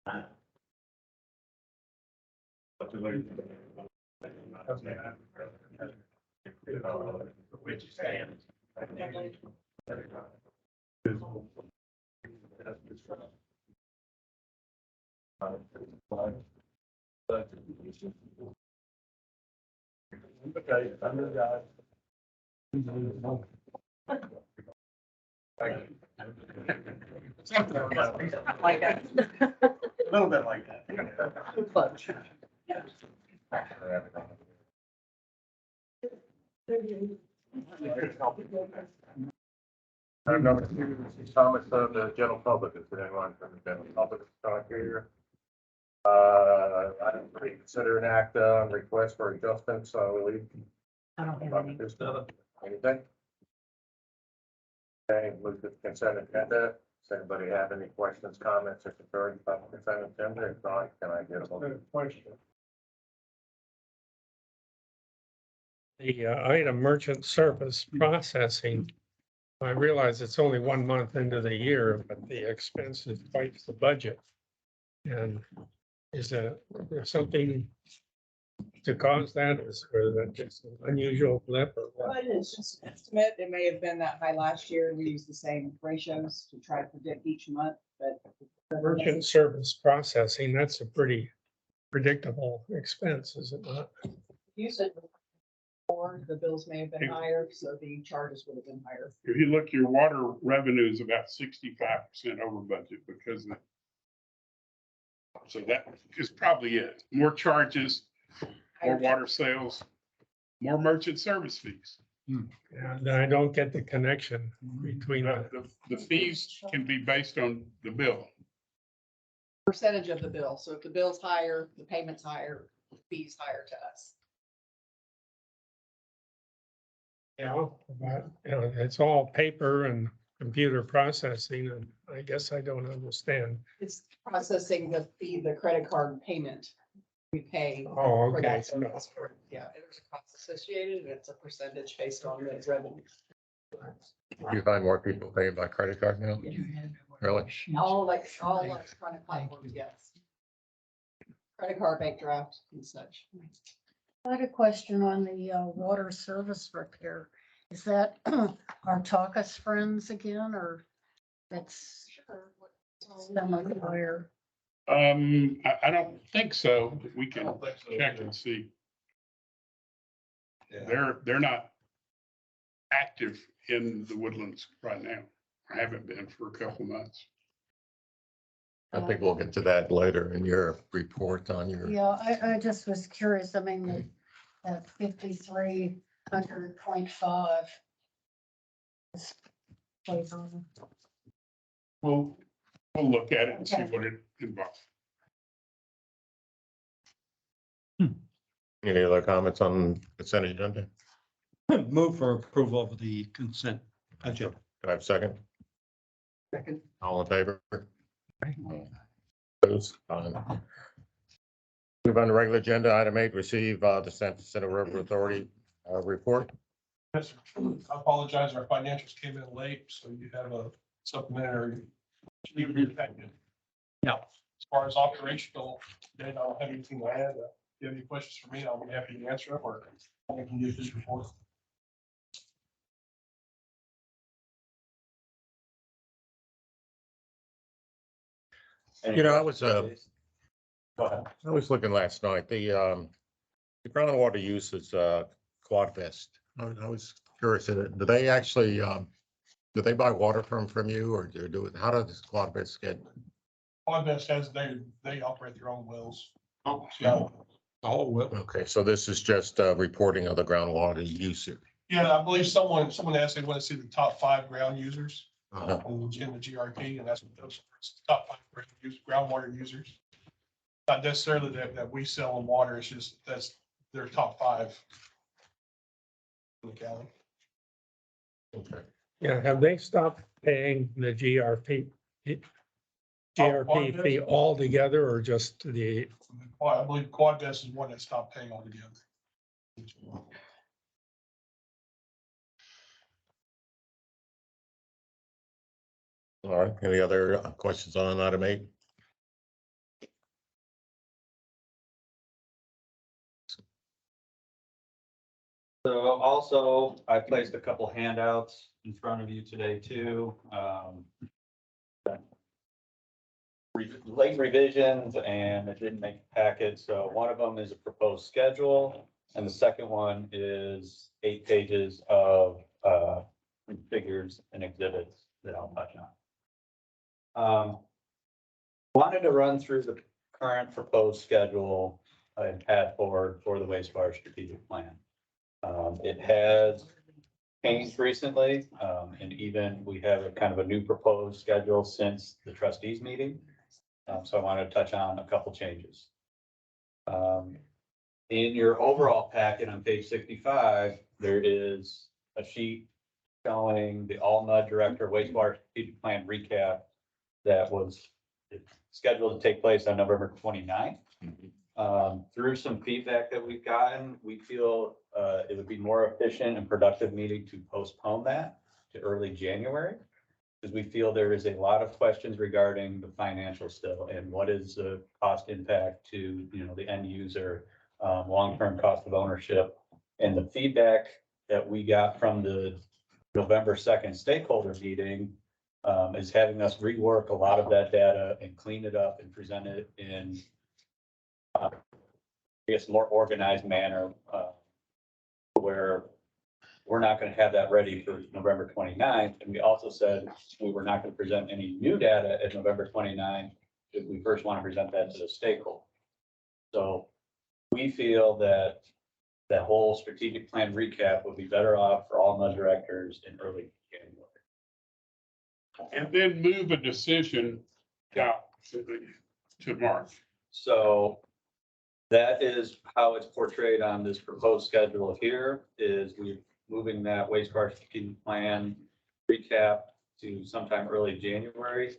Like that. A little bit like that. Number two, comments of the general public. Is there anyone from the general public talk here? Item three, consider an act on request for adjustments. Really, I don't have any. anything? Okay, move to the consent agenda. Does anybody have any questions, comments, or concerns about the consent agenda? If not, can I get a motion? The item merchant service processing. I realize it's only 1 month into the year, but the expense is quite the budget. And is there something to cause that? Or that just an unusual blip or Well, what? it's just an estimate. It may have been that high last year. We used the same ratios to try to predict each month, but. Merchant service processing, that's a pretty predictable expense, is it not? Use it. Or the bills may have been higher, so the charges would have been higher. If you look, your water revenue is about 65% over budget because of. So that is probably it. More charges, more water sales, more merchant service fees. And I don't get the connection between that. The fees can be based on the bill. Percentage of the bill. So if the bill's higher, the payment's higher, the fee's higher to us. But, it's all paper and computer processing, and I guess I don't understand. It's processing the fee, the credit card payment we pay. Oh, for okay. that service. Yeah, there's a cost associated and it's a percentage based on the revenue. You find more people paying by credit card now? Really? All electronic platforms, yes. Credit card, bank draft and such. I had a question on the water service repair. Is that our Taucus friends again, or that's semi-fire? I don't think so. We can check and see. They're not active in the Woodlands right now. I haven't been for a couple months. I think we'll get to that later in your report on your. Yeah, I just was curious. I mean, that 5,300.5. We'll look at it and see what it involves. Any other comments on consent agenda? Move for approval of the consent agenda. Can I have a second? Second. All in favor? Those, move on to regular agenda, item 8, receive the Center River Authority report. Yes, sir. I apologize, our financials came in late, so you have a supplementary. Yeah. As far as operational, then I don't have anything to add. If you have any questions for me, I'll be happy to answer them, or I can use this report. You know, I was looking last night, the groundwater use is Quadvest. I was curious, do they actually, do they buy water from you, or do it, how does Quadvest get? Quadvest has, they operate their own wells. Oh, So, Oh, well. Okay, so this is just reporting of the groundwater usage. yeah, I believe someone asked, they want to see the top 5 ground users Uh-huh. in the GRP, and that's what those are, it's the top 5 groundwater users. Not necessarily that we sell them water, it's just that's their top 5 in the county. Okay. Yeah, have they stopped paying the GRP fee altogether, or just the, I believe Quadvest is one that stopped paying altogether. All right, any other questions on item 8? So also, I placed a couple handouts in front of you today too. Late revisions and it didn't make the packet. So one of them is a proposed schedule. And the second one is 8 pages of figures and exhibits that I'll touch on. Wanted to run through the current proposed schedule and path forward for the wastewater strategic plan. It has changed recently, and even we have a kind of a new proposed schedule since the trustees meeting. So I wanted to touch on a couple changes. In your overall packet on page 65, there is a sheet showing the all mud director wastewater strategic plan recap that was scheduled to take place on November 29th. Through some feedback that we've gotten, we feel it would be more efficient and productive meeting to postpone that to early January. Because we feel there is a lot of questions regarding the financial still and what is the cost impact to, the end user, long-term cost of ownership. And the feedback that we got from the November 2nd stakeholder meeting is having us rework a lot of that data and clean it up and present it in I guess, more organized manner, where we're not going to have that ready for November 29th. And we also said we were not going to present any new data at November 29th if we first want to present that to the stakeholder. So we feel that that whole strategic plan recap would be better off for all MUD directors in early January. And then move a decision out to March. So that is how it's portrayed on this proposed schedule here, is we're moving that wastewater strategic plan recap to sometime early January.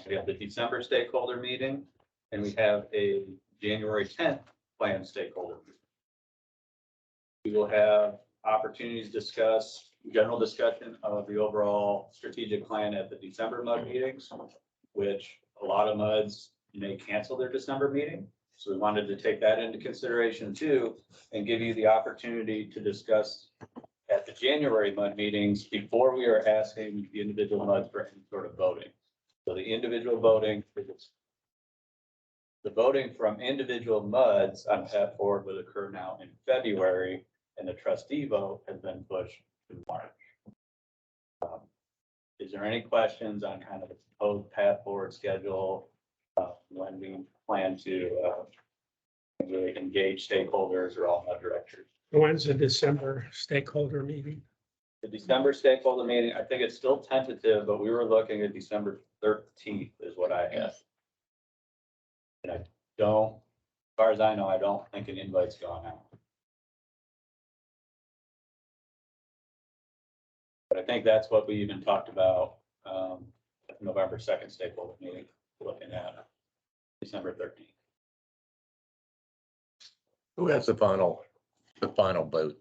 We have the December stakeholder meeting, and we have a January 10th plan stakeholder meeting. We will have opportunities to discuss, general discussion of the overall strategic plan at the December MUD meetings, which a lot of MUDs may cancel their December meeting. So we wanted to take that into consideration too, and give you the opportunity to discuss at the January MUD meetings before we are asking the individual MUDs for any sort of voting. So the individual voting, the voting from individual MUDs on path forward will occur now in February, and the trustee vote has been pushed to March. Is there any questions on kind of the proposed path forward schedule? When we plan to really engage stakeholders or all MUD directors? When's the December stakeholder meeting? The December stakeholder meeting, I think it's still tentative, but we were looking at December 13th is what I had. And I don't, as far as I know, I don't think an invite's gone out. But I think that's what we even talked about at the November 2nd stakeholder meeting, looking at December 13th. Who has the final vote?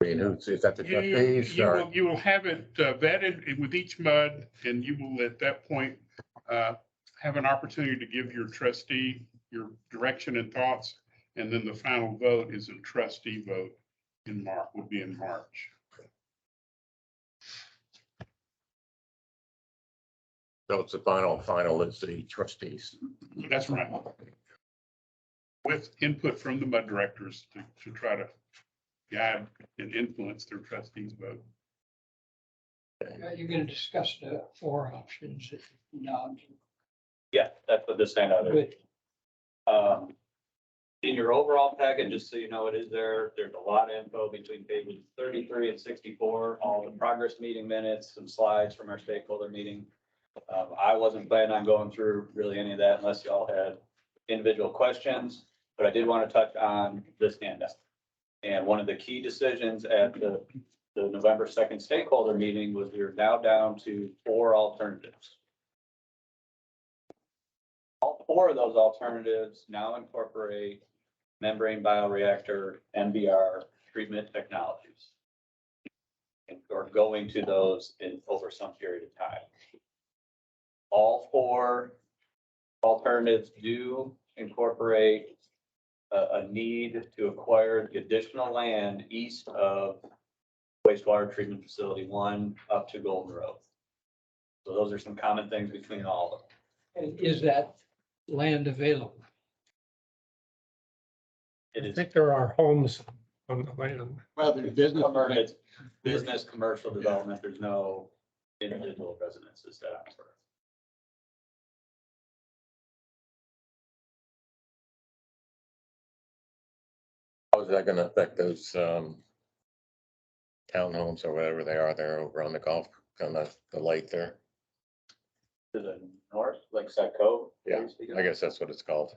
I mean, is that the trustees? Or- You will have it vetted with each MUD, and you will at that point have an opportunity to give your trustee your direction and thoughts. And then the final vote is a trustee vote in March, would be in March. So it's the final is the trustees. That's right. With input from the MUD directors to try to guide and influence their trustees vote. You're gonna discuss the 4 options. Yeah, that's what this handout is. Good. In your overall packet, just so you know, it is there. There's a lot of info between pages 33 and 64, all the progress meeting minutes, some slides from our stakeholder meeting. I wasn't planning on going through really any of that unless y'all had individual questions, but I did want to touch on this handout. And one of the key decisions at the November 2nd stakeholder meeting was we are now down to 4 alternatives. All 4 of those alternatives now incorporate membrane bioreactor, MBR treatment technologies. And are going to those in over some period of time. All 4 alternatives do incorporate a need to acquire the additional land east of wastewater treatment facility 1 up to Golden Road. So those are some common things between all of them. And is that land available? It I is think there are homes on the land. Well, there's business. it's business, commercial development. There's no individual residences that I'm for. How is that gonna affect those, townhomes or whatever they are there over on the golf, on the lake there? To the north, Lakeside Cove. Yeah, I guess that's what it's called.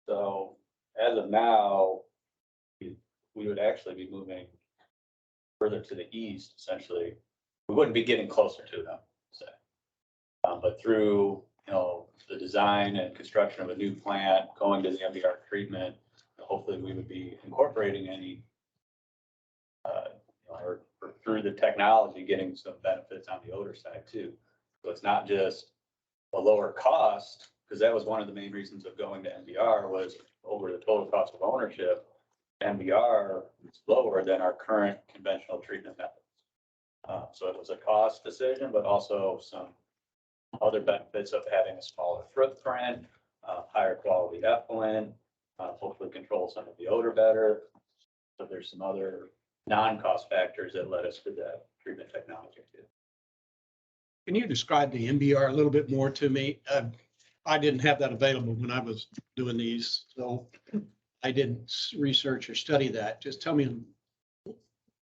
So as of now, we would actually be moving further to the east, essentially. We wouldn't be getting closer to them, say. But through, the design and construction of a new plant, going to the MBR treatment, hopefully we would be incorporating any, or through the technology, getting some benefits on the odor side too. So it's not just a lower cost, because that was one of the main reasons of going to MBR was over the total cost of ownership. MBR is lower than our current conventional treatment methods. So it was a cost decision, but also some other benefits of having a smaller footprint, higher quality effluent, hopefully control some of the odor better. So there's some other non-cost factors that led us to that treatment technology too. Can you describe the MBR a little bit more to me? I didn't have that available when I was doing these, so I didn't research or study that. Just tell me a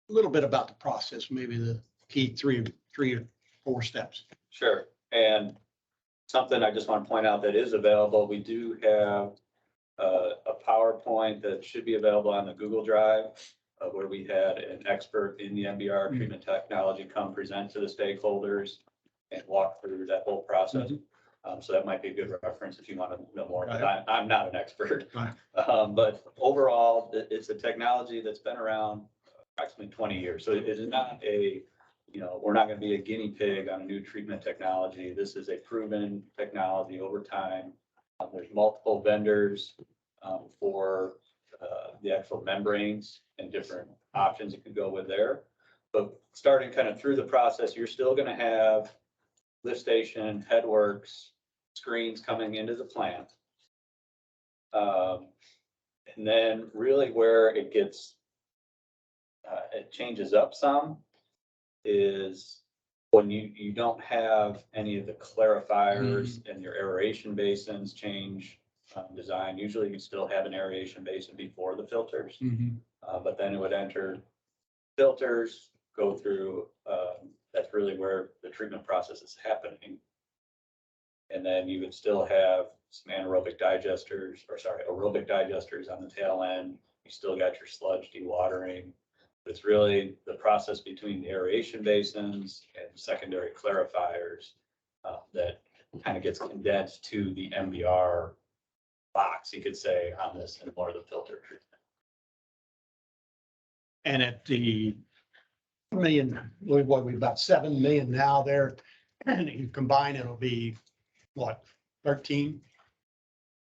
little bit about the process, maybe the key three or four steps. Sure. And something I just want to point out that is available, we do have a PowerPoint that should be available on the Google Drive, where we had an expert in the MBR treatment technology come present to the stakeholders and walk through that whole process. So that might be a good reference if you want to know more. Right. I'm not an expert. Right. But overall, it's a technology that's been around approximately 20 years. So it is not we're not going to be a guinea pig on a new treatment technology. This is a proven technology over time. There's multiple vendors for the actual membranes and different options you could go with there. But starting kind of through the process, you're still going to have lift station, headworks, screens coming into the plant. And then really where it gets, it changes up some is when you don't have any of the clarifiers and your aeration basins change design. Usually you still have an aeration basin before the filters, but then it would enter filters, go through, that's really where the treatment process is happening. And then you would still have some aerobic digesters on the tail end. You still got your sludge dewatering. It's really the process between the aeration basins and secondary clarifiers that kind of gets condensed to the MBR box, you could say, on this and more of the filter treatment. And at the million, what we about 7 million now there, and you combine, it'll be what, 13,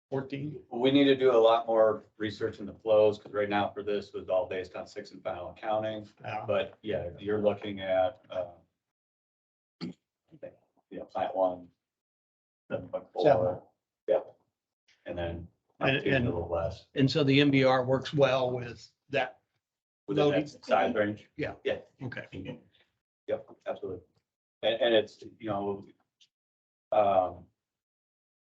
14? We need to do a lot more research in the flows, because right now for this was all based on 6 and final accounting. But yeah, you're looking at, plant 1, 7.4. 7. Yeah. And then And- a little less. And so the MBR works well with that. Within Loading. that size range. Yeah. Yeah. Okay. Yep, absolutely. And it's,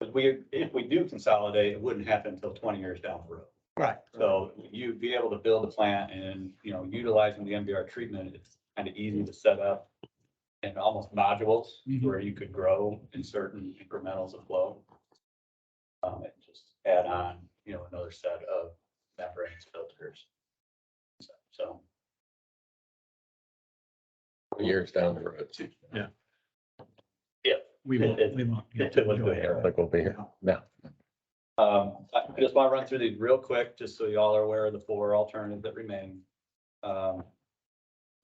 if we do consolidate, it wouldn't happen until 20 years down the road. Right. So you'd be able to build a plant and, utilizing the MBR treatment, it's kind of easy to set up and almost modules where you could grow in certain incrementals of flow. And just add on, another set of membranes, filters. So. Years down the road. Yeah. Yeah. We won't. It won't get it was to good. it. I think we'll be here. No. I just want to run through these real quick, just so y'all are aware of the 4 alternatives that remain. So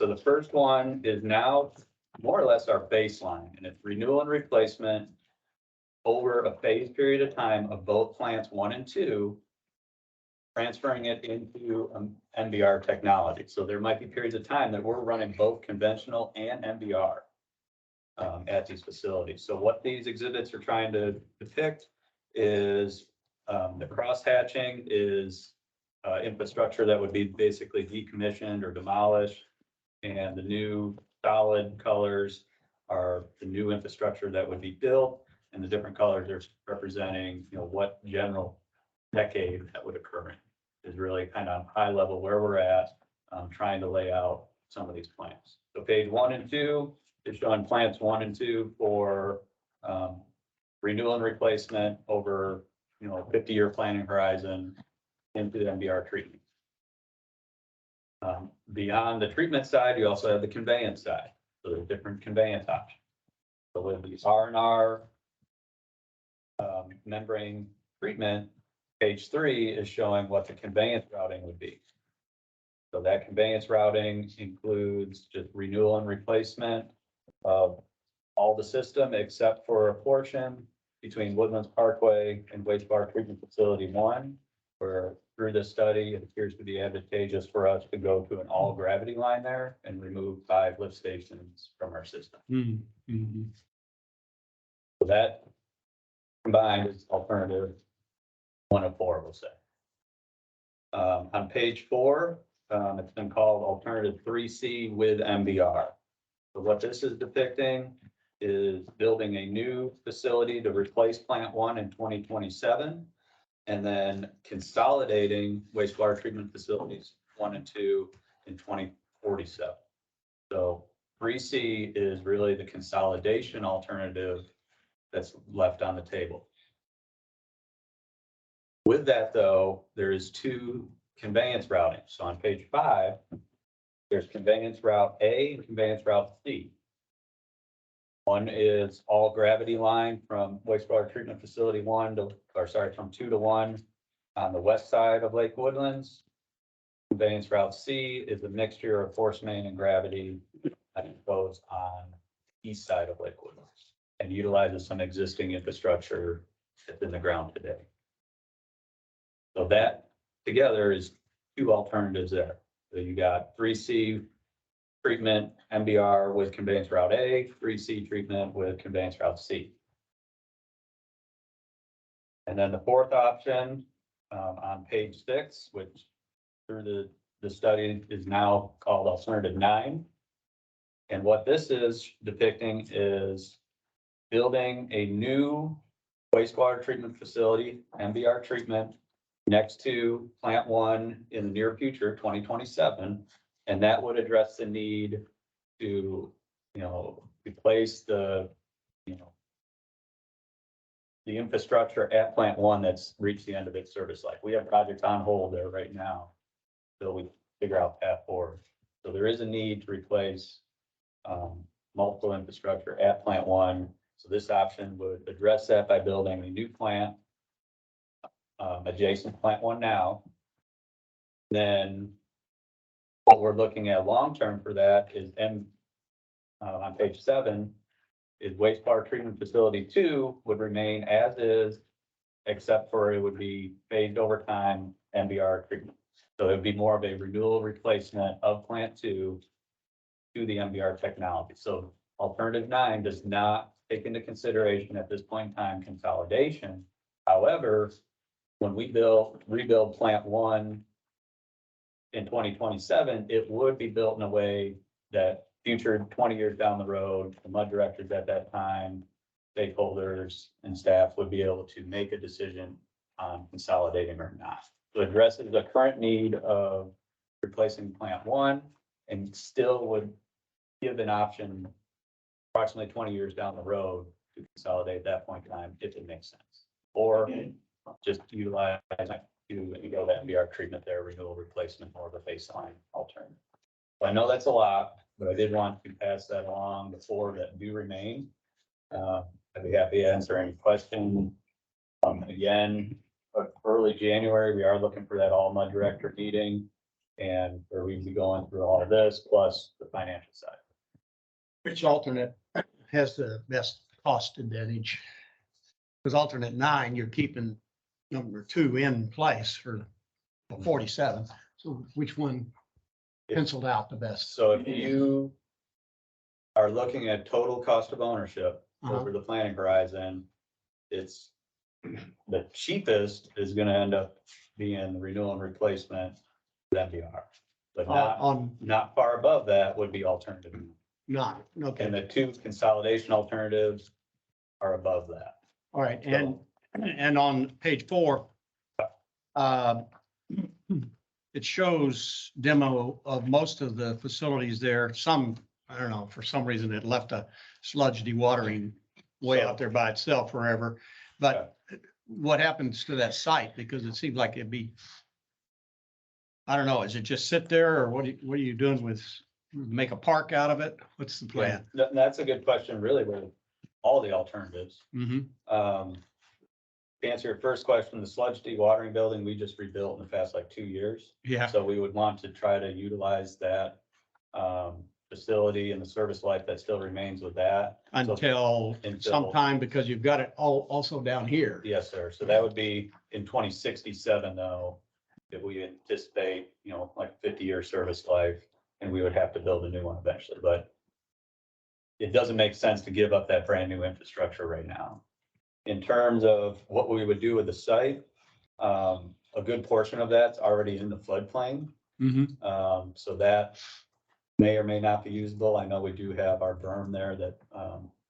the first one is now more or less our baseline, and it's renewal and replacement over a phased period of time of both plants 1 and 2 transferring it into MBR technology. So there might be periods of time that we're running both conventional and MBR at these facilities. So what these exhibits are trying to depict is the cross hatching is infrastructure that would be basically decommissioned or demolished. And the new solid colors are the new infrastructure that would be built. And the different colors are representing, what general decade that would occur in is really kind of high level where we're at, trying to lay out some of these plans. So page 1 and 2 is showing plants 1 and 2 for renewal and replacement over, 50-year planning horizon into the MBR treatment. Beyond the treatment side, you also have the conveyance side. So there's different conveyance options. So with the R&R membrane treatment, page 3 is showing what the conveyance routing would be. So that conveyance routing includes just renewal and replacement of all the system except for a portion between Woodlands Parkway and Wastewater Treatment Facility 1, where through this study, it appears to be advantageous for us to go to an all gravity line there and remove 5 lift stations from our system. Mm-hmm. So that combined is alternative 1 of 4, we'll say. On page 4, it's been called alternative 3C with MBR. So what this is depicting is building a new facility to replace plant 1 in 2027, and then consolidating wastewater treatment facilities 1 and 2 in 2047. So 3C is really the consolidation alternative that's left on the table. With that, though, there is 2 conveyance routings. So on page 5, there's conveyance route A and conveyance route C. One is all gravity line from wastewater treatment facility 1 to, from 2 to 1 on the west side of Lake Woodlands. Conveyance route C is a mixture of force main and gravity that goes on the east side of Lake Woodlands and utilizes some existing infrastructure that's in the ground today. So that together is 2 alternatives there. So you got 3C treatment MBR with conveyance route A, 3C treatment with conveyance route C. And then the 4th option on page 6, which through the study is now called alternative 9. And what this is depicting is building a new wastewater treatment facility, MBR treatment, next to plant 1 in the near future, 2027. And that would address the need to, replace the infrastructure at plant 1 that's reached the end of its service life. We have projects on hold there right now until we figure out path forward. So there is a need to replace multiple infrastructure at plant 1. So this option would address that by building a new plant adjacent to plant 1 now. Then what we're looking at long-term for that is on page 7 is wastewater treatment facility 2 would remain as is, except for it would be phased over time MBR treatment. So it would be more of a renewal replacement of plant 2 to the MBR technology. So alternative 9 does not take into consideration at this point in time consolidation. However, when we rebuild plant 1 in 2027, it would be built in a way that future 20 years down the road, the MUD directors at that time, stakeholders and staff would be able to make a decision on consolidating or not. So it addresses the current need of replacing plant 1 and still would give an option approximately 20 years down the road to consolidate at that point in time if it makes sense. Or just utilize go that MBR treatment there, renewal replacement, more of a baseline alternative. So I know that's a lot, but I did want to pass that along, the 4 that do remain. I'd be happy to answer any questions. Again, early January, we are looking for that all MUD director meeting and where we'd be going through all of this plus the financial side. Which alternate has the best cost advantage? Because alternate 9, you're keeping number 2 in place for 47. So which one penciled out the best? So if you are looking at total cost of ownership Uh-huh. over the planning horizon, it's the cheapest is gonna end up being renewal and replacement with MBR. But On, not far above that would be alternative. not, And okay, the two consolidation alternatives are above that. all right, and on page 4, it shows demo of most of the facilities there. Some, I don't know, for some reason it left a sludge dewatering way out there by itself forever. But what happens to that site? Because it seems like it'd be, I don't know, is it just sit there or what are you doing with, make a park out of it? What's the plan? That's a good question, really, with all the alternatives. Mm-hmm. To answer your first question, the sludge dewatering building, we just rebuilt in the past like 2 years. Yeah, So we would want to try to utilize that facility and the service life that still remains with that. until sometime, because you've got it all also down here. Yes, sir. So that would be in 2067 though, that we anticipate, like 50-year service life, and we would have to build a new one eventually, but it doesn't make sense to give up that brand new infrastructure right now. In terms of what we would do with the site, a good portion of that's already in the floodplain. Mm-hmm. So that may or may not be usable. I know we do have our berm there that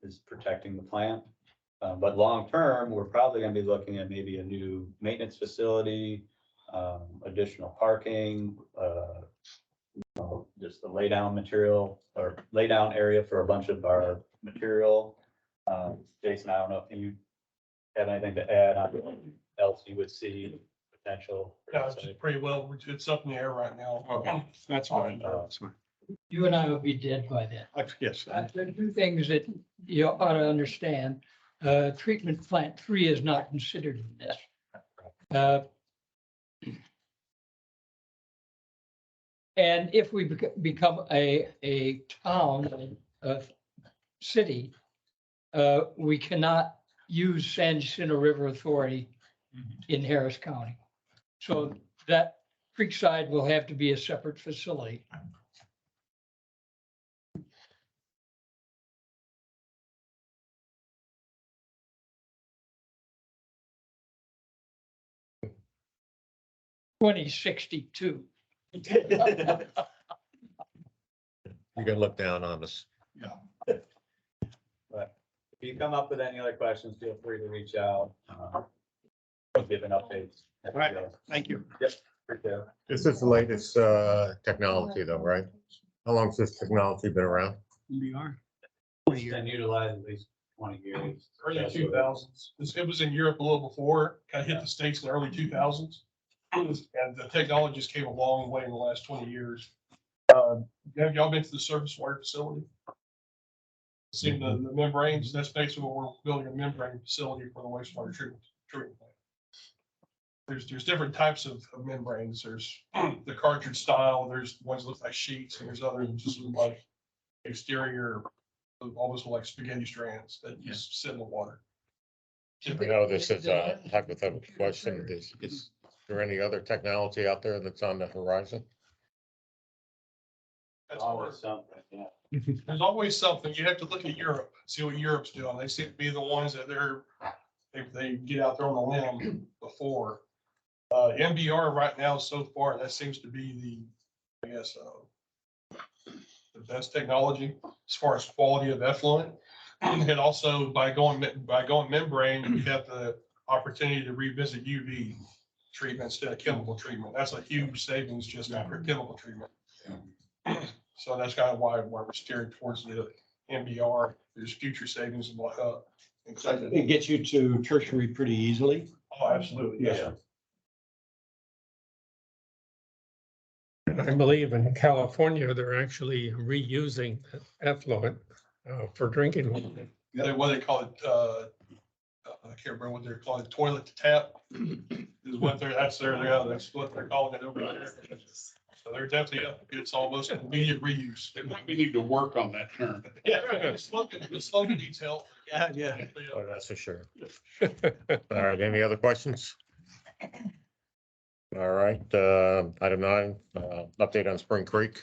is protecting the plant. But long-term, we're probably gonna be looking at maybe a new maintenance facility, additional parking, just the laydown material or laydown area for a bunch of our material. Jason, I don't know if you have anything to add on else you would see potential. No, it's just pretty well, it's up in the air right now. Okay, that's fine. That's fine. You and I will be dead by then. Yes. There are two things that you ought to understand. Treatment plant 3 is not considered in this. And if we become a town, a city, we cannot use San Jacinto River Authority in Harris County. So that Creekside will have to be a separate facility. $2062. You can look down on us. But if you come up with any other questions, feel free to reach out. Give an update. All right, thank you. Appreciate it. This is the latest technology though, right? How long's this technology been around? MBR. It's been utilized at least 20 years. Early 2000s. It was in Europe a little before, kind of hit the States in the early 2000s. And the technology just came a long way in the last 20 years. Have y'all been to the surface water facility? Seen the membranes? That's basically what we're building, a membrane facility for the wastewater treatment plant. There's different types of membranes. There's the cartridge style, there's ones that look like sheets, and there's others that just look like exterior, almost like spaghetti strands that just sit in the water. I know this is a hypothetical question. Is there any other technology out there that's on the horizon? That's Always something, yeah. There's always something. You have to look at Europe, see what Europe's doing. They seem to be the ones that they get out there on the limb before. MBR right now, so far, that seems to be the best technology as far as quality of effluent. And also by going membrane, we have the opportunity to revisit UV treatment instead of chemical treatment. That's a huge savings just after chemical treatment. So that's kind of why we're steering towards the MBR. There's future savings and It gets you to tertiary pretty easily. Oh, absolutely. Yes, Yeah. sir. I believe in California, they're actually reusing effluent for drinking water. What they call it, I can't remember what they're calling it, toilet to tap. Is what that's what they're calling it over there. So they're definitely, it's almost immediate reuse. They might need to work on that term. Yeah, the slogan needs help. Yeah. Oh, that's for sure. All right, any other questions? All right, item 9, update on Spring Creek.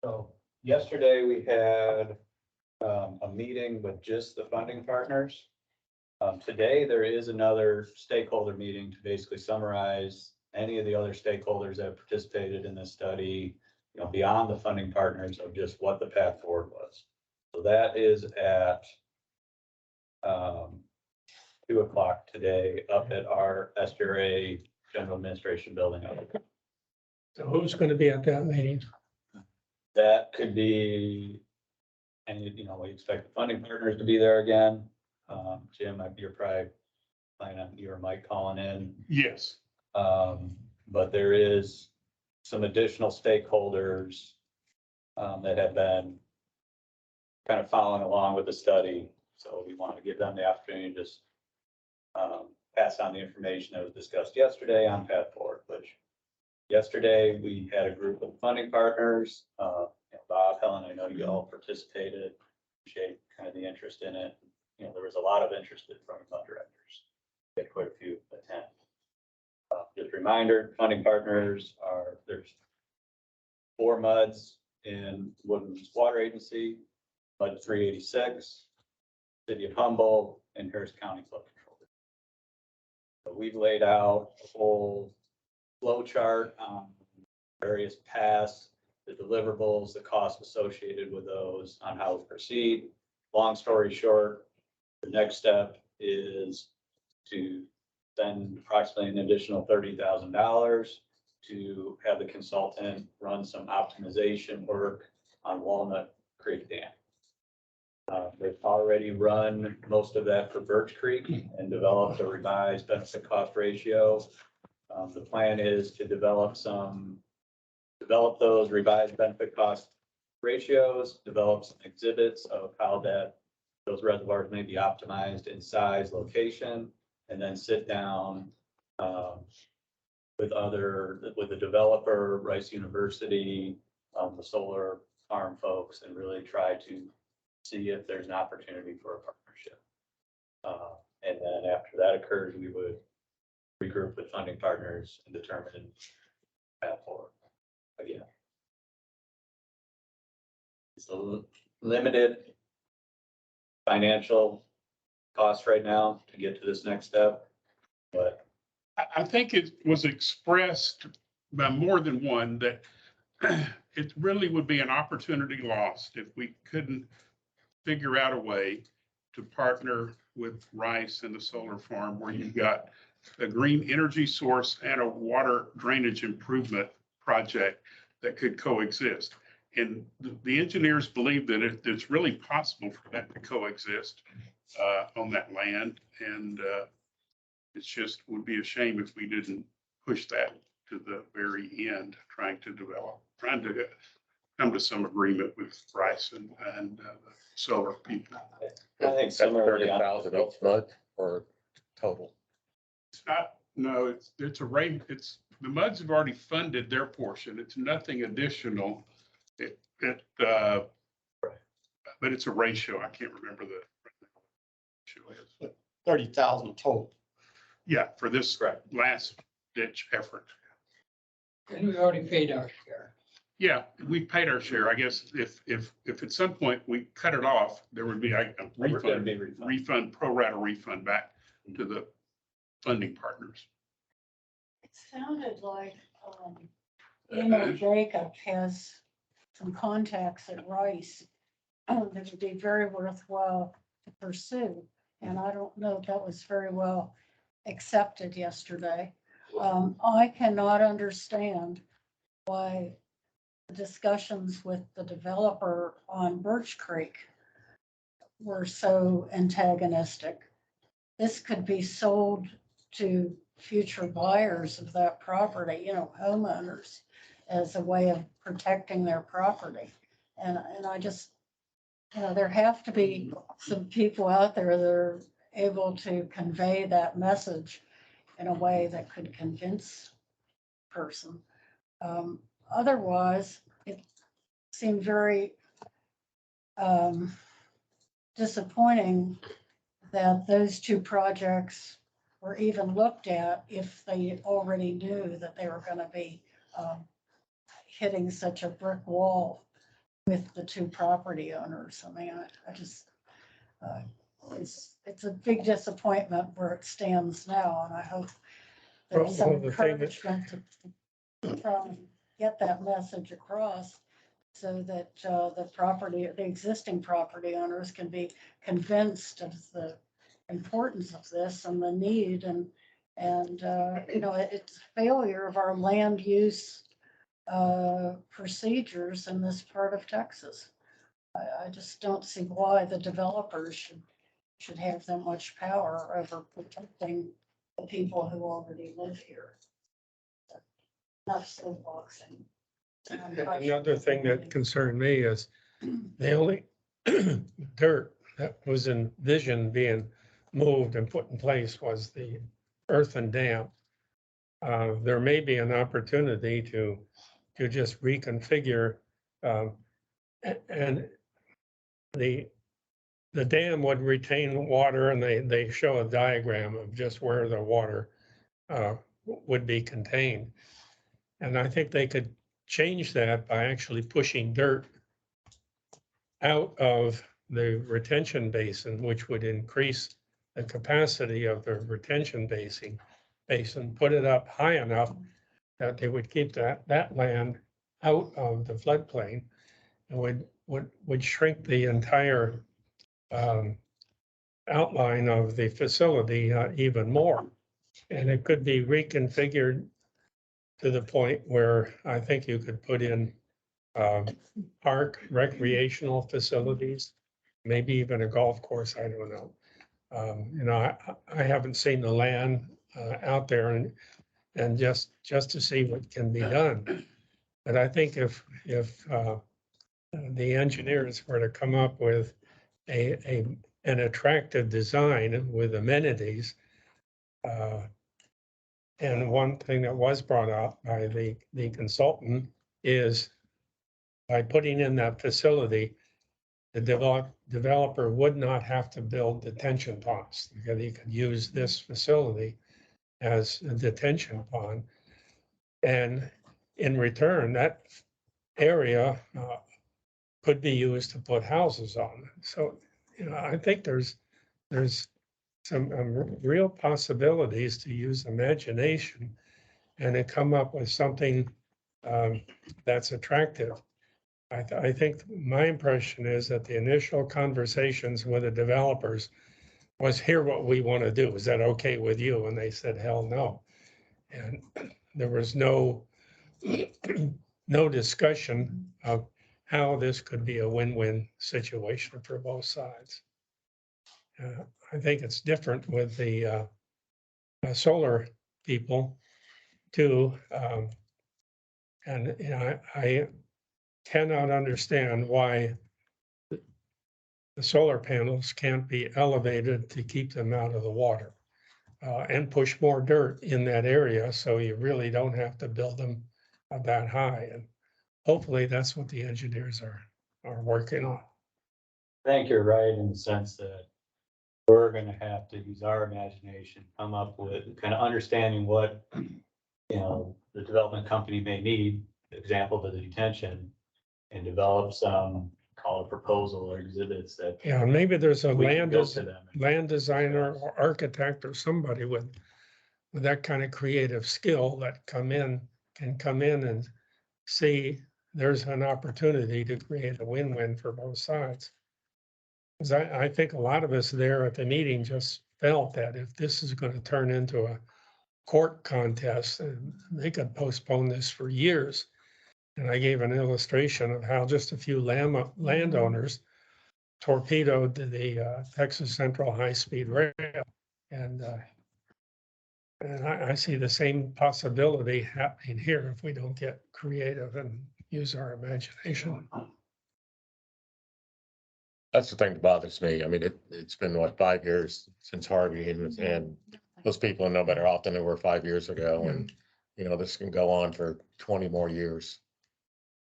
So yesterday we had a meeting with just the funding partners. Today there is another stakeholder meeting to basically summarize any of the other stakeholders that have participated in this study, you know, beyond the funding partners of just what the path forward was. So that is at 2:00 today up at our SRA General Administration Building. So who's going to be at that meeting? That could be, and you know, we expect the funding partners to be there again. Jim, you're probably planning on you or Mike calling in. Yes. But there is some additional stakeholders that have been kind of following along with the study. So we want to give them the opportunity to just pass on the information that was discussed yesterday on path forward, which yesterday we had a group of funding partners, you know, Bob, Helen, I know you all participated, appreciate kind of the interest in it. You know, there was a lot of interest from fund directors. We had quite a few attend. Just a reminder, funding partners are, there's 4 MUDs in Woodlands Water Agency, MUD 386, City of Humboldt, and Harris County Flood Control. So we've laid out a whole flow chart on various paths, the deliverables, the costs associated with those, on how to proceed. Long story short, the next step is to spend approximately an additional $30,000 to have the consultant run some optimization work on Walnut Creek Dam. They've already run most of that for Birch Creek and developed a revised benefit cost ratio. The plan is to develop those revised benefit cost ratios, develop some exhibits of how those reservoirs may be optimized in size, location, and then sit down with the developer, Rice University, the solar farm folks, and really try to see if there's an opportunity for a partnership. And then after that occurs, we would regroup with funding partners and determine path forward again. It's a limited financial cost right now to get to this next step, but I think it was expressed by more than one that it really would be an opportunity lost if we couldn't figure out a way to partner with Rice and the solar farm where you've got a green energy source and a water drainage improvement project that could coexist. And the engineers believe that it's really possible for that to coexist on that land. And it's just would be a shame if we didn't push that to the very end, trying to come to some agreement with Rice and the solar people. I think That's similarly. 30,000 each MUD or total? It's not, no, it's a rate, the MUDs have already funded their portion. It's nothing additional. But it's a ratio. I can't remember the ratio is. 30,000 total. Yeah, for this last ditch effort. And we already paid our share. Yeah, we paid our share. I guess if at some point we cut it off, there would be a refund, pro rata refund back to the funding partners. It sounded like, Jacob has some contacts at Rice that would be very worthwhile to pursue. And I don't know if that was very well accepted yesterday. I cannot understand why the discussions with the developer on Birch Creek were so antagonistic. This could be sold to future buyers of that property, you know, homeowners, as a way of protecting their property. And I just, you know, there have to be some people out there that are able to convey that message in a way that could convince a person. Otherwise, it seemed very disappointing that those two projects were even looked at if they already knew that they were gonna be hitting such a brick wall with the two property owners. I mean, I just, it's a big disappointment where it stands now, and I hope there's some Well, the thing that- encouragement to try and get that message across so that the existing property owners can be convinced of the importance of this and the need and, it's failure of our land use procedures in this part of Texas. I just don't see why the developers should have that much power over protecting the people who already live here. Enough soapboxing. Another thing that concerned me is the only dirt that was envisioned being moved and put in place was the earthen dam. There may be an opportunity to just reconfigure, and the dam would retain water, and they show a diagram of just where the water would be contained. And I think they could change that by actually pushing dirt out of the retention basin, which would increase the capacity of the retention basin, put it up high enough that they would keep that land out of the floodplain and would shrink the entire outline of the facility even more. And it could be reconfigured to the point where I think you could put in park recreational facilities, maybe even a golf course, I don't know. I haven't seen the land out there and just to see what can be done. But I think if the engineers were to come up with an attractive design with amenities, and one thing that was brought up by the consultant is by putting in that facility, the developer would not have to build detention ponds, because he could use this facility as a detention pond. And in return, that area could be used to put houses on. So, I think there's some real possibilities to use imagination and to come up with something that's attractive. I think my impression is that the initial conversations with the developers was, here what we want to do. Is that okay with you? And they said, hell no. And there was no discussion of how this could be a win-win situation for both sides. I think it's different with the solar people too. And I cannot understand why the solar panels can't be elevated to keep them out of the water and push more dirt in that area, so you really don't have to build them that high. And hopefully that's what the engineers are working on. I think you're right in the sense that we're gonna have to use our imagination, come up with kind of understanding what, the development company may need, example of the detention, and develop some, call it proposal or exhibits that. Yeah, and maybe there's a we can land go to them and- land designer or architect or somebody with that kind of creative skill that can come in and see there's an opportunity to create a win-win for both sides. Because I think a lot of us there at the meeting just felt that if this is going to turn into a court contest, and they could postpone this for years. And I gave an illustration of how just a few landowners torpedoed the Texas Central High-Speed Rail. And I see the same possibility happening here if we don't get creative and use our imagination. That's the thing that bothers me. I mean, it's been what, 5 years since Harvey, and those people know better off than they were 5 years ago. And, this can go on for 20 more years.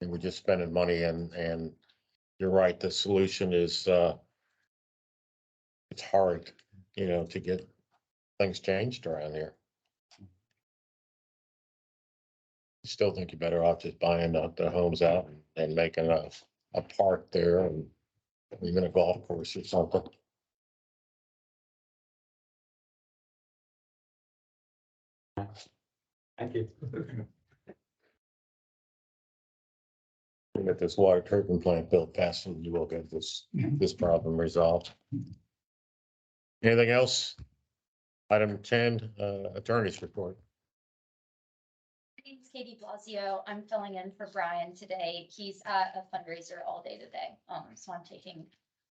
And we're just spending money, and you're right, the solution is, it's hard. you know, to get things changed around here. Still think you're better off just buying the homes out and making a park there and even a golf course or something. Thank you. And if this water treatment plant built fast, you will get this problem resolved. Anything else? Item 10, attorney's report. My name's Katie Blasio. I'm filling in for Brian today. He's at a fundraiser all day today. So I'm taking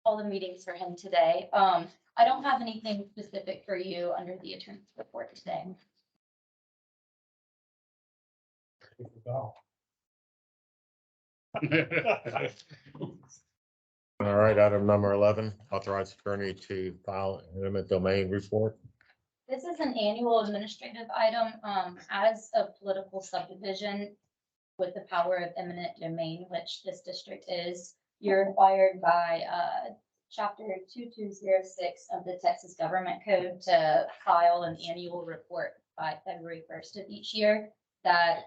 all the meetings for him today. I don't have anything specific for you under the attorney's report today. All right, item number 11, authorize attorney to file an eminent domain report. This is an annual administrative item, as a political subdivision with the power of eminent domain, which this district is. You're required by, chapter 2206 of the Texas Government Code to file an annual report by February 1st of each year. That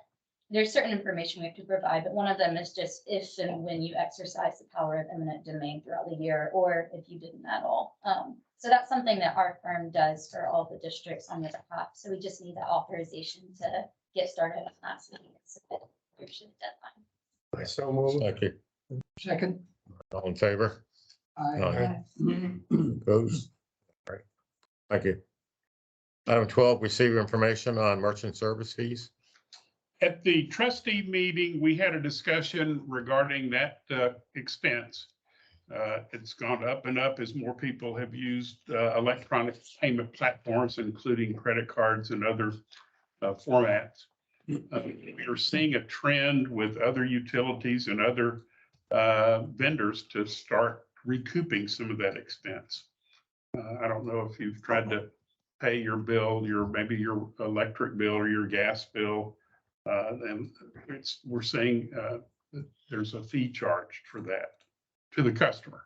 there's certain information we have to provide, but one of them is just if and when you exercise the power of eminent domain throughout the year, or if you didn't at all. So that's something that our firm does for all the districts on your behalf. So we just need that authorization to get started on that. So we can submit your deadline. I so move. Thank you. Second. All in favor? Aye. Opposed? All right. Thank you. Item 12, receive information on merchant service fees. At the trustee meeting, we had a discussion regarding that expense. It's gone up and up as more people have used electronic payment platforms, including credit cards and other formats. We are seeing a trend with other utilities and other vendors to start recouping some of that expense. I don't know if you've tried to pay your bill, maybe your electric bill or your gas bill. And we're seeing that there's a fee charged for that to the customer.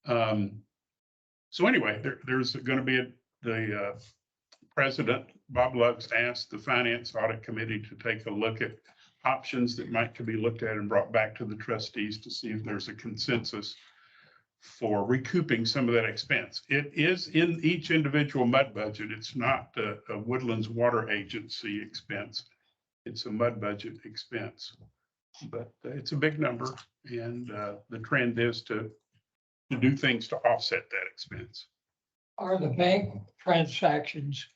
So anyway, there's going to be the president, Bob Lux, asked the Finance Audit Committee to take a look at options that might could be looked at and brought back to the trustees to see if there's a consensus for recouping some of that expense. It is in each individual MUD budget. It's not a Woodlands Water Agency expense. It's a MUD budget expense, but it's a big number, and the trend is to do things to offset that expense. Are the bank transactions,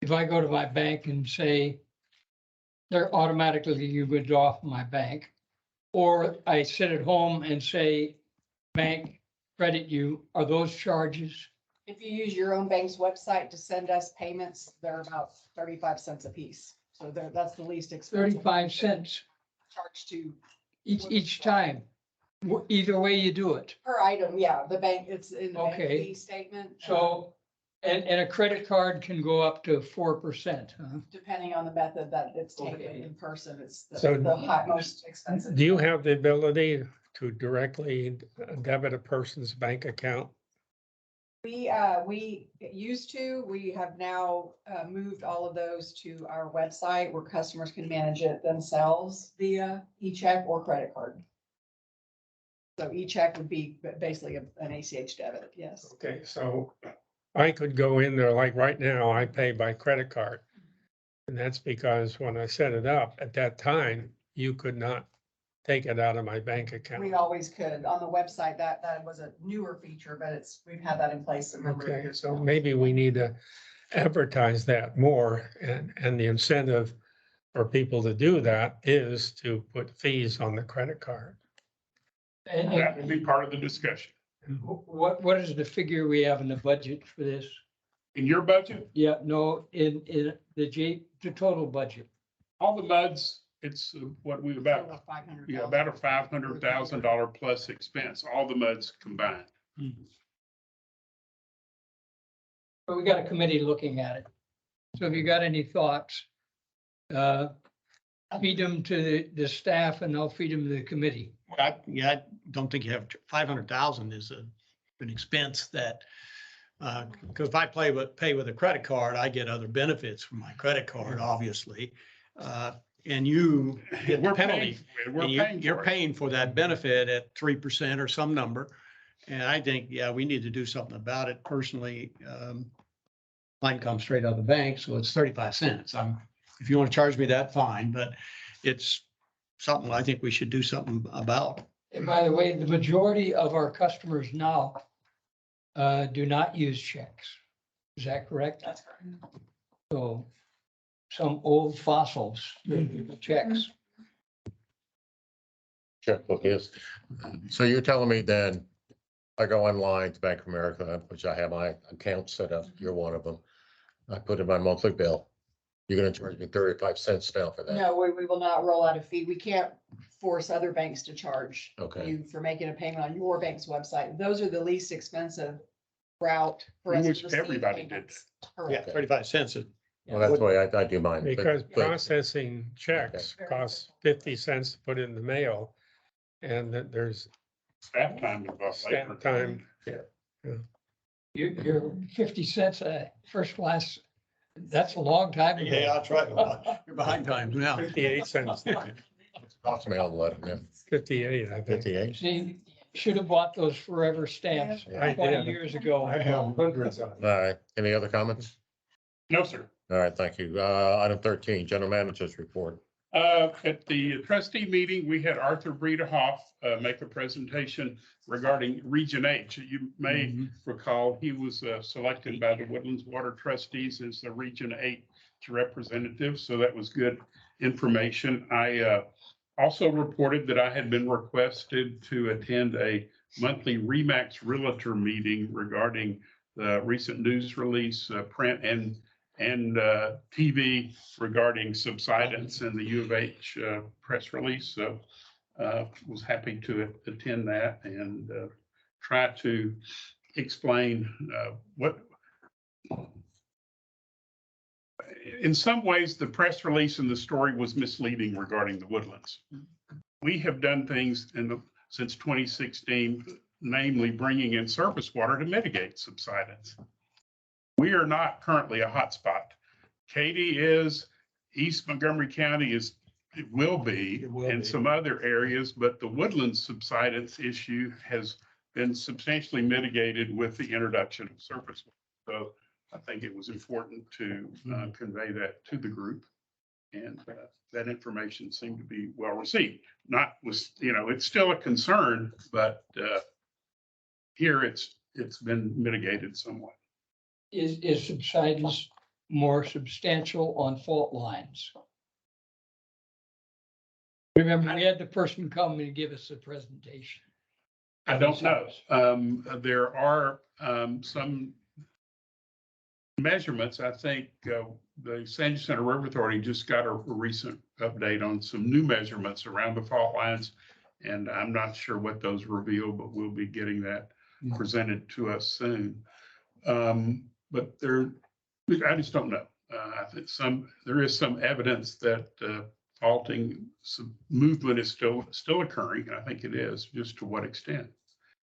if I go to my bank and say, they're automatically you withdraw from my bank, or I sit at home and say, bank credit you, are those charges? If you use your own bank's website to send us payments, they're about 35 cents a piece. So that's the least expensive. 35 cents Charge to each time, either way you do it. per item, yeah, the bank, it's in the bank Okay. fee statement. So, and a credit card can go up to 4%, huh? Depending on the method that it's taken Okay. in person, it's So- the most expensive. Do you have the ability to directly debit a person's bank account? We used to, we have now moved all of those to our website where customers can manage it themselves via e-check or credit card. So e-check would be basically an ACH debit, yes. Okay, so I could go in there, like right now, I pay by credit card. And that's because when I set it up at that time, you could not take it out of my bank account. We always could. On the website, that was a newer feature, but we've had that in place a number of Okay, years. so now. maybe we need to advertise that more, and the incentive for people to do that is to put fees on the credit card. And That will be part of the discussion. what is the figure we have in the budget for this? In your budget, Yeah, no, in the total budget. all the MUDs, it's what we about, Total of 500,000. yeah, about a $500,000 plus expense, all the MUDs combined. But we got a committee looking at it. So if you got any thoughts, feed them to the staff and I'll feed them to the committee. I don't think you have, 500,000 is an expense that Because if I pay with a credit card, I get other benefits from my credit card, obviously. And you get the We're penalty. paying, we're And paying you're for it. paying for that benefit at 3% or some number. And I think, yeah, we need to do something about it personally. Mine comes straight out of the bank, so it's 35 cents. If you want to charge me that, fine, but it's something I think we should do something about. And by the way, the majority of our customers now do not use checks. Is that correct? That's correct. So some old fossils, checks. Checkbook is. So you're telling me then, I go online to Bank of America, which I have my account set up, you're one of them. I put in my monthly bill. You're gonna charge me 35 cents now for that? No, we will not roll out a fee. We can't force other banks to charge Okay. you for making a payment on your bank's website. Those are the least expensive route for us to Which receive everybody did payments. Yeah, Correct. 35 cents. Well, that's the way I do mine. but- Because but- processing checks Okay. costs 50 cents to put in the mail. And that there's Staff time involved. stamp time. You're 50 cents a first class. That's a long time ago. Yeah, that's right. You're behind times now. 58 cents, Cost me all the letter, yeah, 58, I think. 58. See, should have bought those forever stamps I 20 did. years ago. I have hundreds of them. All right, any other comments? No, sir. All right, thank you. Item 13, General Manager's Report. At the trustee meeting, we had Arthur Breeda Hoff make a presentation regarding Region H. You may recall, he was selected by the Woodlands Water Trustees as the Region H representative, so that was good information. I also reported that I had been requested to attend a monthly Remax Realtor meeting regarding the recent news release, print and TV regarding subsidence in the U of H press release. So was happy to attend that and try to explain what. In some ways, the press release and the story was misleading regarding the Woodlands. We have done things since 2016, namely bringing in surface water to mitigate subsidence. We are not currently a hotspot. Katy is, East Montgomery County it will be, and some other areas, but the Woodlands subsidence issue has been substantially mitigated with the introduction of surface water. So I think it was important to convey that to the group. And that information seemed to be well received. It's still a concern, but here it's been mitigated somewhat. Is subsidence more substantial on fault lines? Remember, we had the person come and give us a presentation. I don't know. There are some measurements. I think the San Jacinto River Authority just got a recent update on some new measurements around the fault lines. And I'm not sure what those reveal, but we'll be getting that presented to us soon. But I just don't know. I think there is some evidence that faulting movement is still occurring. I think it is. Just to what extent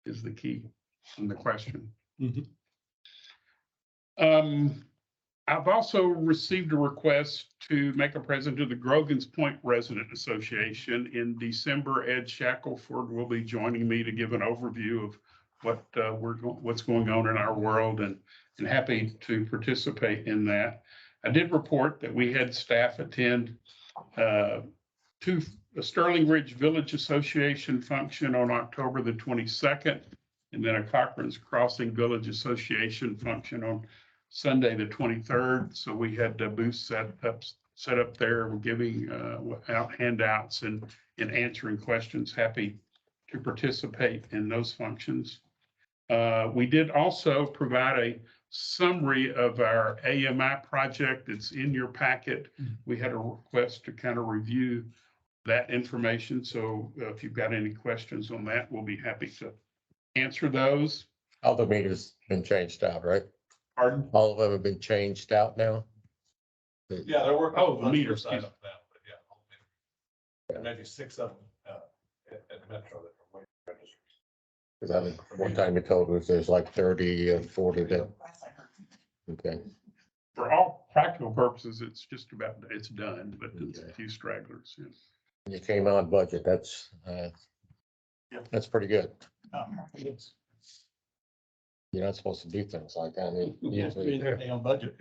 is the key in the question. I've also received a request to make a present to the Grogan's Point Resident Association. In December, Ed Shackelford will be joining me to give an overview of what's going on in our world, and happy to participate in that. I did report that we had staff attend a Sterling Ridge Village Association function on October the 22nd, and then a Cochran's Crossing Village Association function on Sunday the 23rd. So we had booths set up there. We're giving out handouts and answering questions. Happy to participate in those functions. We did also provide a summary of our AMI project. It's in your packet. We had a request to kind of review that information. So if you've got any questions on that, we'll be happy to answer those. All the meters been changed out, right? Pardon? All of them have been changed out now? Yeah, they're working. Oh, the meters. Side up now, but yeah, all the meters. Maybe 6 of them at Metro that are waiting for registers. Cause I think one time you told us there's like 30 and 40 that, okay. For all practical purposes, it's just about, it's done, but it's a Okay. few stragglers. Yeah. You came on budget, that's pretty good. You're not supposed to do things like that. Usually, Stay on budget.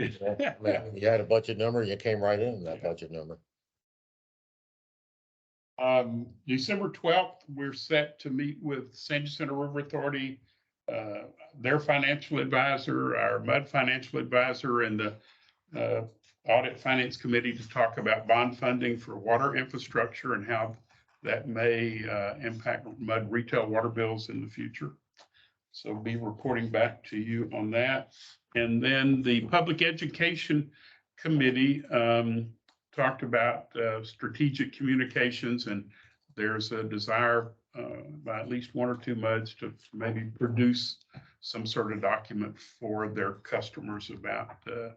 you had a budget number, you came right in that budget number. December 12th, we're set to meet with San Jacinto River Authority, their financial advisor, our MUD financial advisor, and the Audit Finance Committee to talk about bond funding for water infrastructure and how that may impact MUD retail water bills in the future. So be reporting back to you on that. And then the Public Education Committee talked about strategic communications, and there's a desire by at least one or two MUDs to maybe produce some sort of document for their customers about the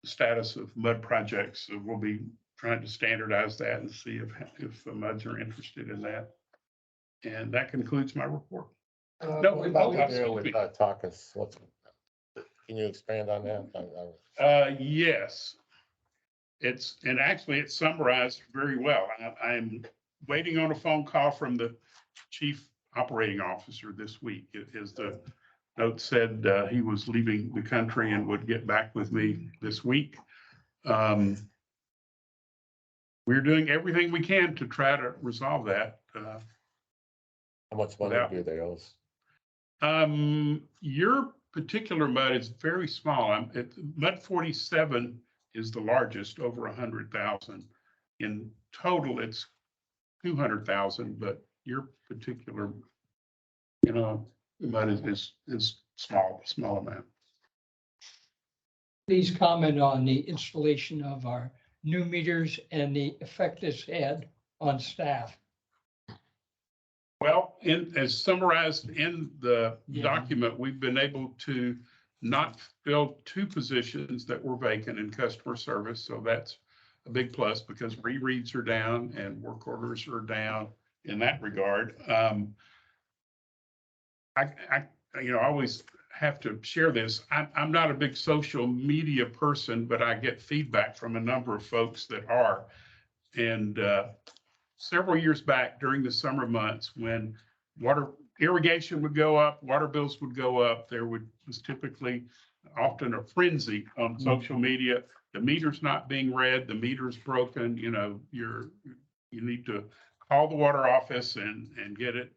status of MUD projects. So we'll be trying to standardize that and see if the MUDs are interested in that. And that concludes my report. No, What about the excuse deal with me. Takas? Can you expand on that? Yes. And actually it's summarized very well. I'm waiting on a phone call from the chief operating officer this week. As the note said, he was leaving the country and would get back with me this week. We're doing everything we can to try to resolve that. How much money do they owe us? Your particular MUD is very small. MUD 47 is the largest, over 100,000. In total, it's 200,000, but your particular, MUD is small amount. Please comment on the installation of our new meters and the effect it's had on staff. Well, as summarized in the Yeah. document, we've been able to not fill two positions that were vacant in customer service. So that's a big plus because rereads are down and work orders are down in that regard. I always have to share this. I'm not a big social media person, but I get feedback from a number of folks that are. And several years back during the summer months when water irrigation would go up, water bills would go up, there was typically often a frenzy on social media. The meter's not being read, the meter's broken, you need to call the water office and get it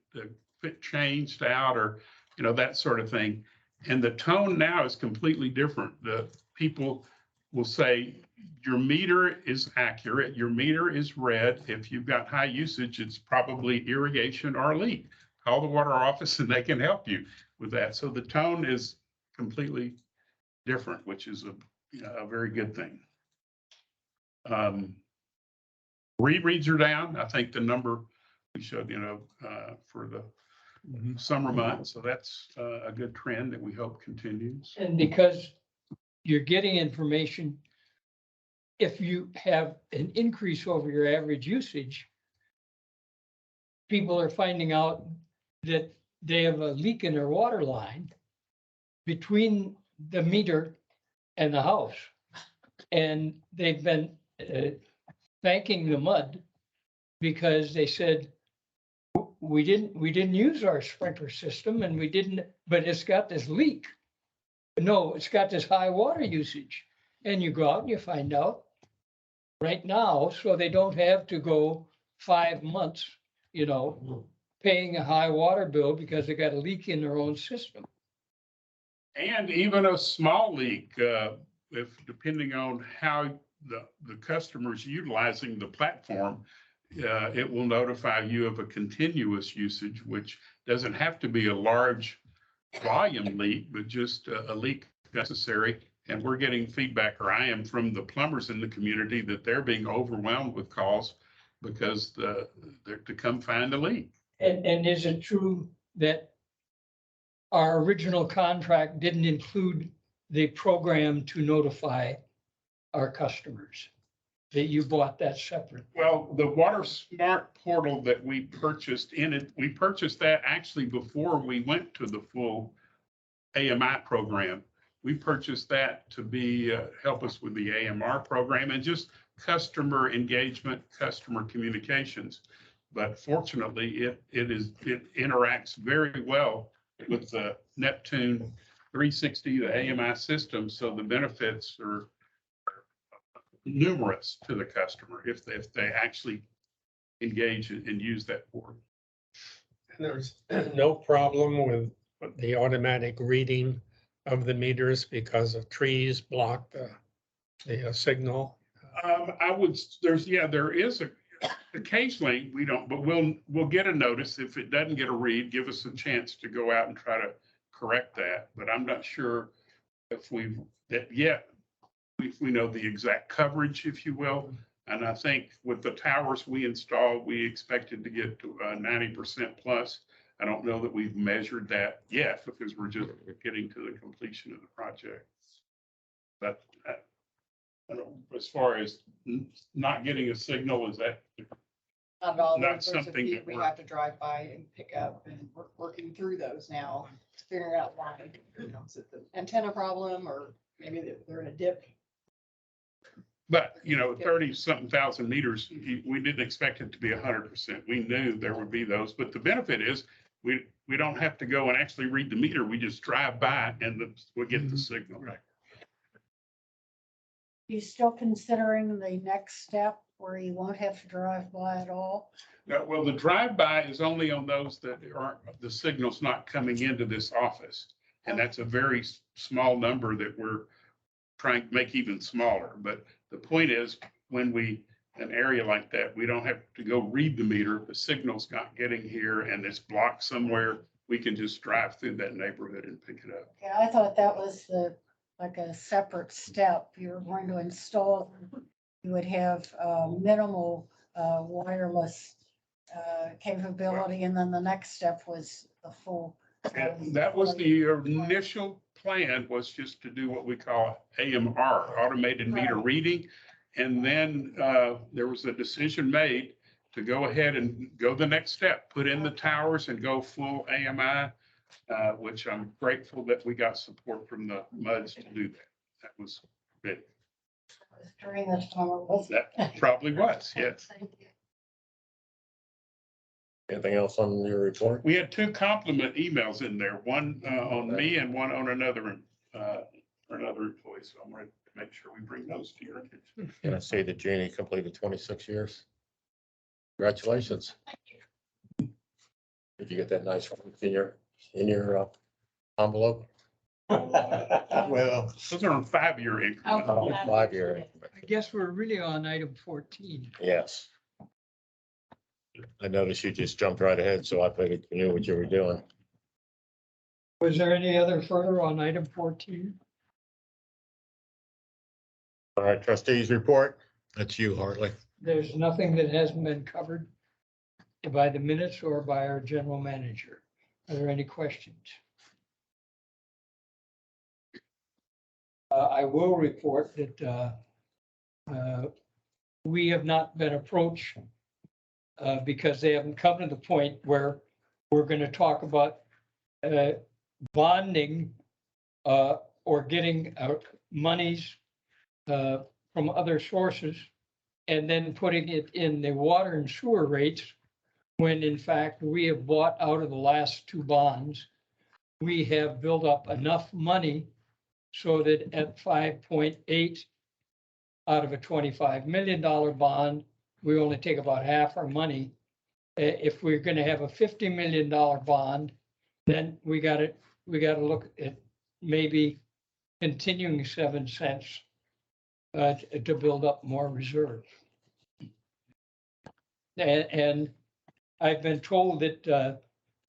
changed out, or that sort of thing. And the tone now is completely different. The people will say, your meter is accurate, your meter is red. If you've got high usage, it's probably irrigation or a leak. Call the water office and they can help you with that. So the tone is completely different, which is a very good thing. Rereads are down. I think the number we showed, for the summer months. So that's a good trend that we hope continues. And because you're getting information, if you have an increase over your average usage, people are finding out that they have a leak in their water line between the meter and the house. And they've been thanking the MUD because they said, we didn't use our sprinkler system and we didn't, but it's got this leak. No, it's got this high water usage. And you go out and you find out right now, so they don't have to go 5 months, paying a high water bill because they got a leak in their own system. And even a small leak, if depending on how the customer's utilizing the platform, it will notify you of a continuous usage, which doesn't have to be a large volume leak, but just a leak necessary. And we're getting feedback, or I am, from the plumbers in the community that they're being overwhelmed with calls because they're to come find a leak. And is it true that our original contract didn't include the program to notify our customers? that you bought that separate? Well, the Water Smart portal that we purchased we purchased that actually before we went to the full AMI program. We purchased that to be, help us with the AMR program and just customer engagement, customer communications. But fortunately, it interacts very well with the Neptune 360, the AMI system. So the benefits are numerous to the customer if they actually engage and use that portal. And there's no problem with the automatic reading of the meters because of trees block the signal. There is occasionally we don't, but we'll get a notice. If it doesn't get a read, give us a chance to go out and try to correct that. But I'm not sure if we know the exact coverage, if you will. And I think with the towers we installed, we expected to get to 90% plus. I don't know that we've measured that yet because we're just getting to the completion of the project. But I don't, as far as not getting a signal, is that Not at all. Not There's a something few that we we're- have to drive by and pick up, and we're working through those now, figuring out why. Is it the antenna problem, or maybe they're in a dip? But, 30-something thousand meters, we didn't expect it to be 100%. We knew there would be those, but the benefit is we don't have to go and actually read the meter. We just drive by and we get the signal. Right. You still considering the next step where you won't have to drive by at all? No, well, the drive-by is only on those that aren't, the signal's not coming into this office. And that's a very small number that we're trying to make even smaller. But the point is, when an area like that, we don't have to go read the meter. The signal's not getting here and it's blocked somewhere. We can just drive through that neighborhood and pick it up. Yeah, I thought that was like a separate step. You're going to install, you would have minimal wireless capability, and then the next step was the full. And that was the initial plan, was just to do what we call AMR, automated meter Right. reading. And then there was a decision made to go ahead and go the next step, put in the towers and go full AMI, which I'm grateful that we got support from the MUDs to do that. That was big. During this time, it was. That probably was, yes. Anything else on your report? We had 2 compliment emails in there, one on me and one on another employee. So I'm ready to make sure we bring those to your attention. And I see that Jeannie completed 26 years. Congratulations. Did you get that nice one in your envelope? Well, Those are on 5-year increments. Oh, 5-year. I guess we're really on item 14. Yes. I noticed you just jumped right ahead, so I figured you knew what you were doing. Was there any other further on item 14? All right, trustees report. That's you, Hartley. There's nothing that hasn't been covered by the minutes or by our general manager. Are there any questions? I will report that we have not been approached because they haven't come to the point where we're going to talk about bonding or getting monies from other sources and then putting it in the water and sewer rates, when in fact we have bought out of the last 2 bonds. We have built up enough money so that at 5.8 out of a $25 million bond, we only take about half our money. If we're going to have a $50 million bond, then we got to look at maybe continuing 7 cents to build up more reserve. And I've been told that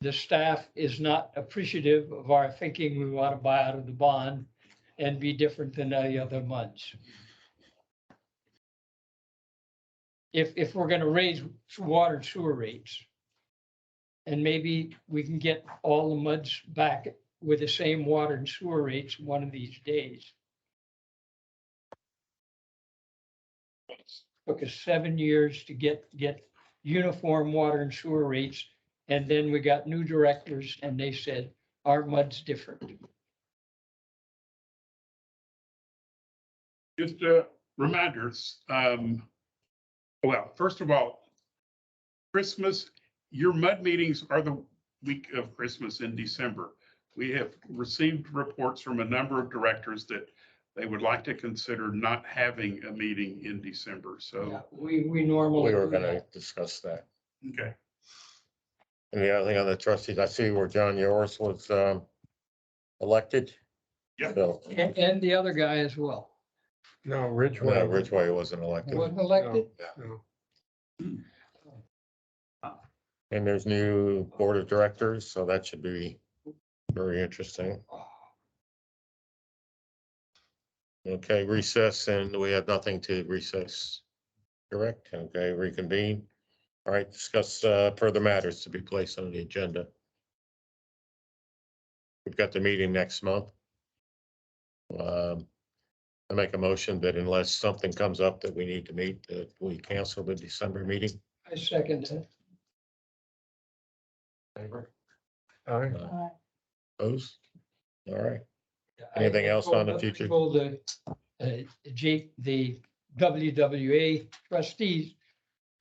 the staff is not appreciative of our thinking we want to buy out of the bond and be different than the other months. If we're going to raise water and sewer rates, and maybe we can get all the MUDs back with the same water and sewer rates one of these days. took us 7 years to get uniform water and sewer rates. And then we got new directors and they said, our mud's different. Just reminders, well, first of all, Christmas, your mud meetings are the week of Christmas in December. We have received reports from a number of directors that they would like to consider not having a meeting in December, so, We normally. We were do gonna that. discuss that. okay. And the other thing on the trustees, I see where John Yoris was elected. Yep. So, And the other guy as well. No, Ridgeway. no, Ridgway wasn't elected. Wasn't elected? No. And there's new board of directors, so that should be very interesting. Okay, recess, and we have nothing to recess. Correct? Okay, reconvene. All right, discuss further matters to be placed on the agenda. We've got the meeting next month. I make a motion that unless something comes up that we need to meet, that we cancel the December meeting. I second it. Favor? Aye. Opposed? All right. Anything else on the future? Told the WWA trustees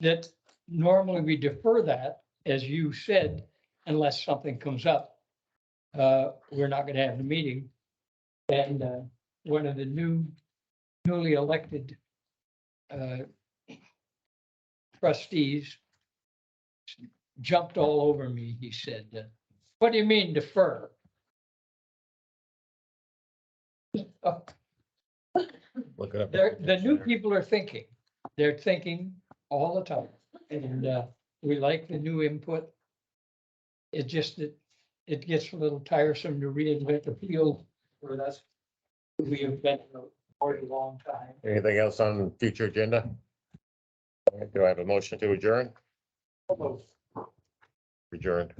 that normally we defer that, as you said, unless something comes up. We're not gonna have the meeting. And one of the newly elected trustees jumped all over me. He said, what do you mean defer? Look it up. The new people are thinking, they're thinking all the time, and we like the new input. It just, it gets a little tiresome to reinvent the wheel for us. We have been for a long time. Anything else on future agenda? Do I have a motion to adjourn? Adjourned.